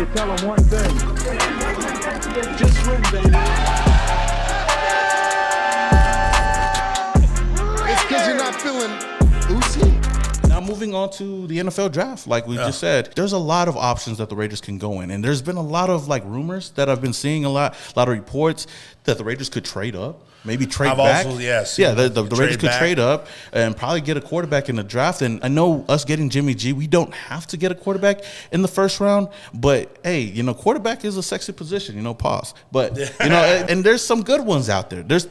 you tell them one thing. Just win, baby. It's because you're not feeling UCE. Now moving on to the NFL draft, like we just said, there's a lot of options that the Raiders can go in. And there's been a lot of like rumors that I've been seeing, a lot of reports that the Raiders could trade up. Maybe trade back. Also, the Raiders could trade up and probably get a quarterback in the draft. And I know us getting Jimmy G, we don't have to get a quarterback in the first round. But, hey, quarterback is a sexy position, pause. But, and there's some good ones out there. There's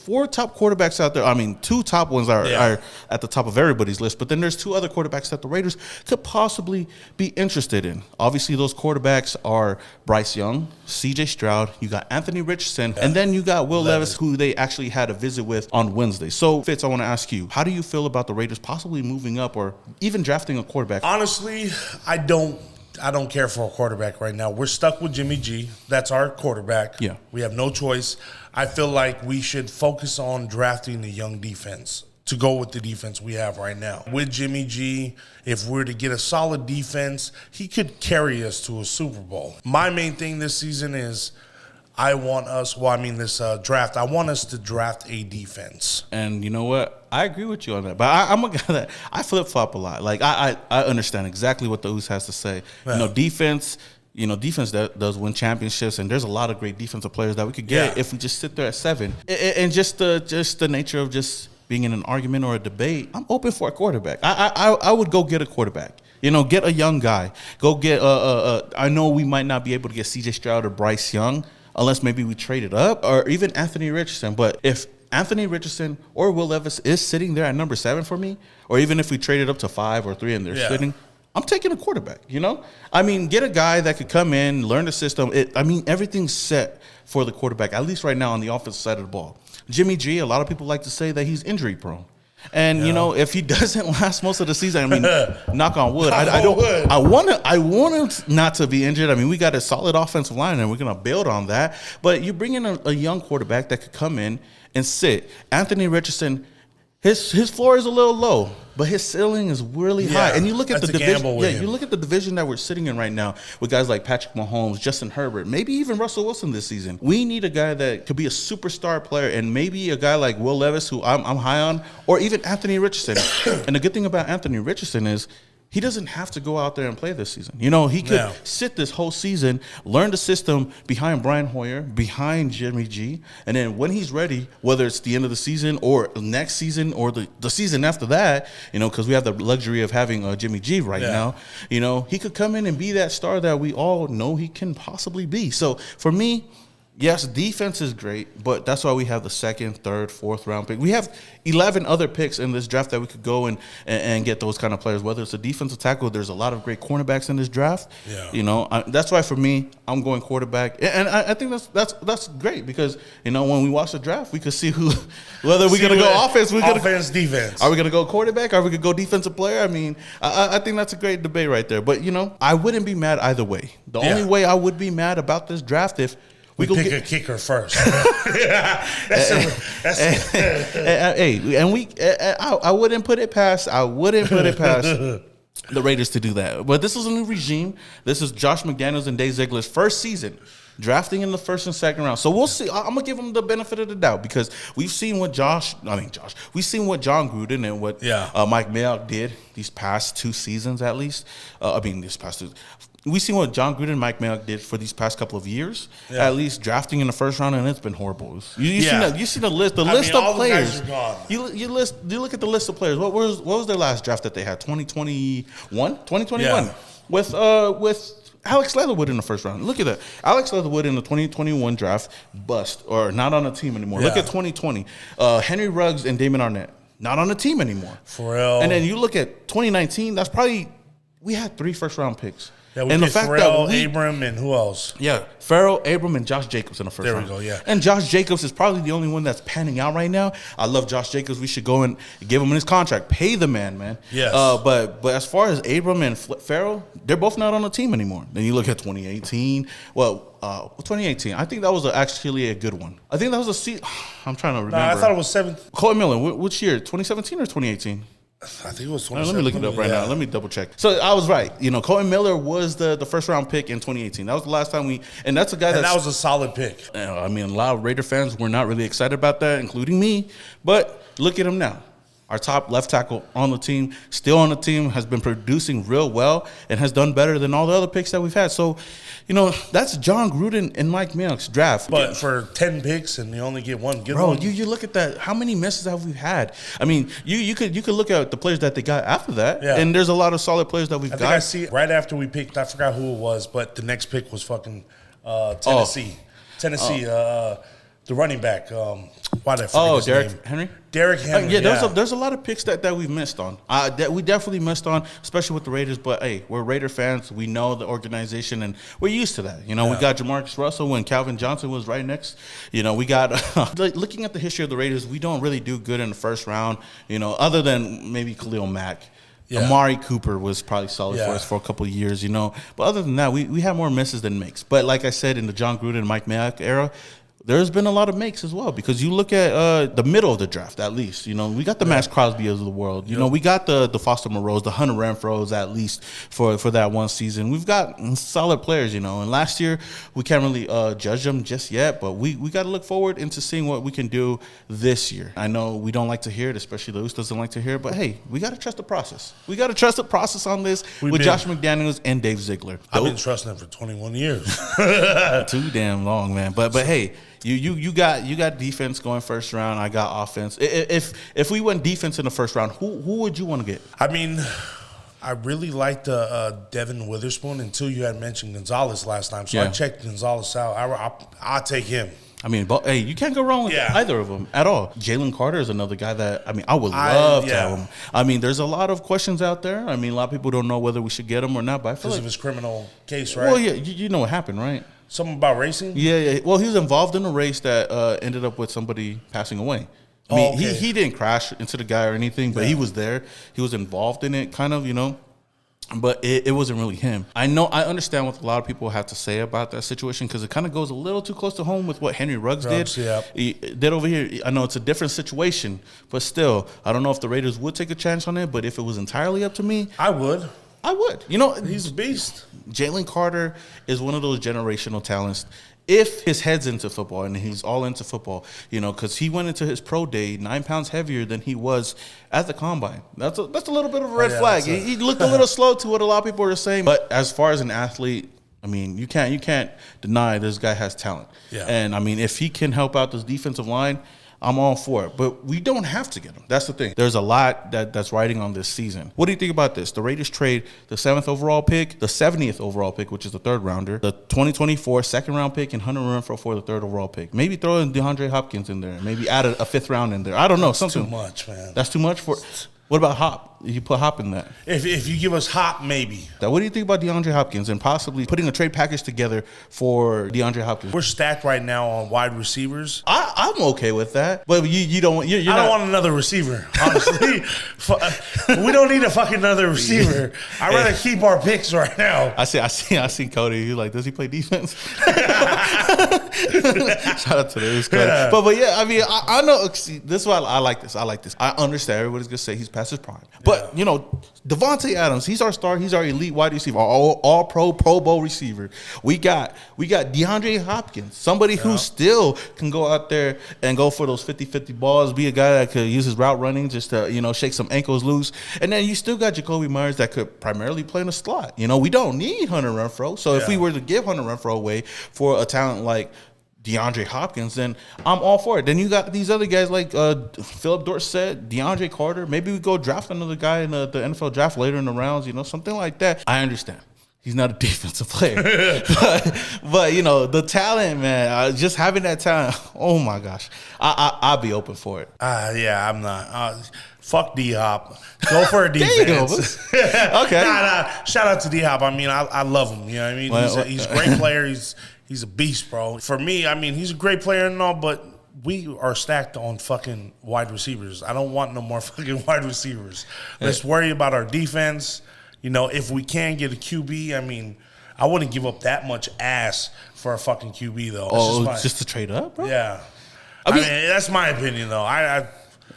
4 top quarterbacks out there. I mean, 2 top ones are at the top of everybody's list. But then there's 2 other quarterbacks that the Raiders could possibly be interested in. Obviously, those quarterbacks are Bryce Young, C.J. Stroud. You got Anthony Richardson. And then you got Will Levis, who they actually had a visit with on Wednesday. So, Fitz, I want to ask you, how do you feel about the Raiders possibly moving up or even drafting a quarterback? Honestly, I don't care for a quarterback right now. We're stuck with Jimmy G. That's our quarterback. Yeah. We have no choice. I feel like we should focus on drafting the young defense to go with the defense we have right now. With Jimmy G, if we're to get a solid defense, he could carry us to a Super Bowl. My main thing this season is this draft, I want us to draft a defense. And you know what? I agree with you on that. But I'm a guy that I flip-flop a lot. Like, I understand exactly what the Oos has to say. Yeah. Defense that does win championships, and there's a lot of great defensive players that we could get if we just sit there at 7. And just the nature of just being in an argument or a debate, I'm open for a quarterback. I would go get a quarterback. Get a young guy. Go get I know we might not be able to get C.J. Stroud or Bryce Young unless maybe we trade it up, or even Anthony Richardson. But if Anthony Richardson or Will Levis is sitting there at number 7 for me, or even if we traded up to 5 or 3 and they're sitting, I'm taking a quarterback, I mean, get a guy that could come in, learn the system. Everything's set for the quarterback, at least right now on the offensive side of the ball. Jimmy G, a lot of people like to say that he's injury prone. And if he doesn't last most of the season, I mean, knock on wood. I want him not to be injured. I mean, we got a solid offensive line, and we're gonna build on that. But you bring in a young quarterback that could come in and sit. Anthony Richardson, his floor is a little low, but his ceiling is really high. And you look at the division. You look at the division that we're sitting in right now with guys like Patrick Mahomes, Justin Herbert, maybe even Russell Wilson this season. We need a guy that could be a superstar player, and maybe a guy like Will Levis, who I'm high on, or even Anthony Richardson. And the good thing about Anthony Richardson is he doesn't have to go out there and play this season. He could sit this whole season, learn the system behind Brian Hoyer, behind Jimmy G, and then when he's ready, whether it's the end of the season or next season or the season after that, because we have the luxury of having Jimmy G right now, he could come in and be that star that we all know he can possibly be. So for me, yes, defense is great, but that's why we have the 2nd, 3rd, 4th round pick. We have 11 other picks in this draft that we could go and get those kind of players. Whether it's a defensive tackle, there's a lot of great cornerbacks in this draft. Yeah. That's why for me, I'm going quarterback, and I think that's great because when we watch the draft, we could see whether we're gonna go offense, defense. Are we gonna go quarterback? Are we gonna go defensive player? I mean, I think that's a great debate right there. But I wouldn't be mad either way. The only way I would be mad about this draft if we pick a kicker first. I wouldn't put it past the Raiders to do that. But this is a new regime. This is Josh McDaniels and Dave Ziegler's first season drafting in the 1st and 2nd round. So we'll see. I'm gonna give them the benefit of the doubt because we've seen what we've seen what John Gruden and what Mike Mayock did these past 2 seasons at least. We've seen what John Gruden and Mike Mayock did for these past couple of years, at least drafting in the 1st round, and it's been horrible. You see the list of players. You look at the list of players. What was their last draft that they had? 2021 with Alex Leatherwood in the 1st round. Look at that. Alex Leatherwood in the 2021 draft, bust or not on a team anymore. Look at 2020. Henry Ruggs and Damon Arnett, not on the team anymore. For real. And then you look at 2019. We had 3 1st-round picks. Yeah, we get Farrell, Abram, and who else? Yeah, Farrell, Abram, and Josh Jacobs in the 1st round. There we go, yeah. And Josh Jacobs is probably the only one that's panning out right now. I love Josh Jacobs. We should go and give him his contract. Pay the man. Yes. But as far as Abram and Farrell, they're both not on the team anymore. Then you look at 2018. 2018. I think that was actually a good one. I think that was I'm trying to remember. I thought it was 7. Coy Miller, which year? 2017 or 2018? I think it was 27. Let me look it up right now. Let me double check. So I was right. Colton Miller was the first round pick in 2018. That was the last time and that's a guy that was a solid pick. I mean, a lot of Raider fans were not really excited about that, including me. But look at him now. Our top left tackle on the team, still on the team, has been producing real well and has done better than all the other picks that we've had. So, that's John Gruden and Mike Mayock's draft. But for 10 picks and you only get one good one. one. You look at that. How many misses have we had? I mean, you could look at the players that they got after that, and there's a lot of solid players that we've got. I see right after we picked, I forgot who it was, but the next pick was fucking Tennessee. The running back. Why did I forget his Derrick name? Henry? Derrick Henry. There's a lot of picks that we've missed on. That we definitely missed on, especially with the Raiders. But hey, we're Raider fans. We know the organization, and we're used to that. We got Jamarcus Russell when Calvin Johnson was right next. We got looking at the history of the Raiders, we don't really do good in the first round. Other than maybe Khalil Mack. Yeah. Amari Cooper was probably solid for us for a couple of years, But other than that, we have more misses than makes. But like I said, in the John Gruden and Mike Mayock era, there's been a lot of makes as well, because you look at the middle of the draft, at least. We got the Max Crosby of the world. We got the Foster Moreaus, the Hunter Renfros, at least for that one season. We've got solid players, And last year, we can't really judge them just yet, but we got to look forward into seeing what we can do this year. I know we don't like to hear it, especially Luis doesn't like to hear it, but hey, we got to trust the process. We got to trust the process on this with Josh McDaniels and Dave Ziegler. I've been trusting them for 21 years. Too damn long, man. But hey. You got defense going first round. I got offense. If we went defense in the first round, who would you want to get? I mean, I really liked Devin Witherspoon until you had mentioned Gonzalez last time. So I checked Gonzalez out. I'll take him. I mean, hey, you can't go wrong with either of them at all. Jalen Carter is another guy that, I would love to have him. I mean, there's a lot of questions out there. I mean, a lot of people don't know whether we should get him or not. But I feel because of his criminal case, right? Well, yeah, you know what happened, right? Something about racing? Yeah. Well, he was involved in a race that ended up with somebody passing away. I mean, he didn't crash into the guy or anything, but he was there. He was involved in it, kind of, But it wasn't really him. I understand what a lot of people have to say about that situation, because it kind of goes a little too close to home with what Henry Ruggs did. Yeah. He did over here. I know it's a different situation, but still, I don't know if the Raiders would take a chance on it. But if it was entirely up to me, I would. He's a beast. Jalen Carter is one of those generational talents. If his head's into football and he's all into football, because he went into his pro day 9 pounds heavier than he was at the combine. That's a little bit of a red flag. He looked a little slow to what a lot of people are saying. But as far as an athlete, I mean, you can't deny this guy has talent. Yeah. And I mean, if he can help out this defensive line, I'm all for it. But we don't have to get him. That's the thing. There's a lot that's riding on this season. What do you think about this? The Raiders trade the 7th overall pick, the 70th overall pick, which is the third rounder, the 2024 second round pick, and Hunter Renfrow for the third overall pick. Maybe throw in DeAndre Hopkins in there. Maybe add a 5th round in there. I don't know. That's too much, man. That's too much for... What about Hop? You put Hop in that. If you give us Hop, maybe. Now, what do you think about DeAndre Hopkins and possibly putting a trade package together for DeAndre Hopkins? We're stacked right now on wide receivers. I'm okay with that, but you don't. I don't want another receiver. Honestly, we don't need a fucking another receiver. I'd rather keep our picks right now. I see Cody. He's like, does he play defense? Shout out to this Cody. Yeah. But yeah, I mean, I know. See, this is why I like this. I understand everybody's gonna say he's past his prime, but Devontae Adams, he's our star. He's our elite wide receiver, all Pro Bowl receiver. We got DeAndre Hopkins, somebody who still can go out there and go for those 50-50 balls, be a guy that could use his route running just to, shake some ankles loose. And then you still got Jacoby Myers that could primarily play in the slot. We don't need Hunter Renfrow. So if we were to give Hunter Renfrow away for a talent like DeAndre Hopkins, then I'm all for it. Then you got these other guys like Philip Dorsett, DeAndre Carter. Maybe we go draft another guy in the NFL draft later in the rounds, something like that. I understand. He's not a defensive player. but the talent, man, just having that talent, oh my gosh. I'll be open for it. I'm not. Fuck D-Hop. Go for a defense. Okay. Shout out to D-Hop. I mean, I love him. You know what I mean? He's a great player. He's a beast, bro. For me, I mean, he's a great player and all, but we are stacked on fucking wide receivers. I don't want no more fucking wide receivers. Let's worry about our defense. If we can get a QB, I mean, I wouldn't give up that much ass for a fucking QB, though. Just to trade up, bro? Yeah. I mean, that's my opinion, though.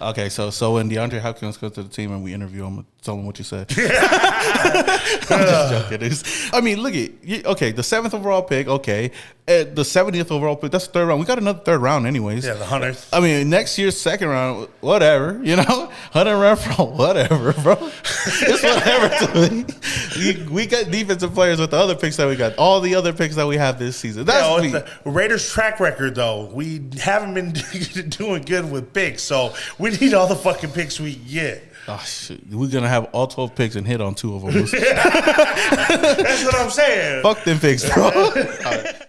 Okay, so when DeAndre Hopkins comes to the team and we interview him, tell him what you said. I'm just joking. I mean, look at okay, the 7th overall pick. Okay, the 70th overall pick. That's the 3rd round. We got another 3rd round, anyways. Yeah, the 100th. I mean, next year's 2nd round, whatever. 100 round from whatever, bro. It's whatever to me. We got defensive players with the other picks that we got. All the other picks that we have this season. That's me. The Raiders' track record, though. We haven't been doing good with picks, so we need all the fucking picks we can get. Oh, shit. We're going to have all 12 picks and hit on 2 of them. That's what I'm saying. Fuck them picks, bro. All right.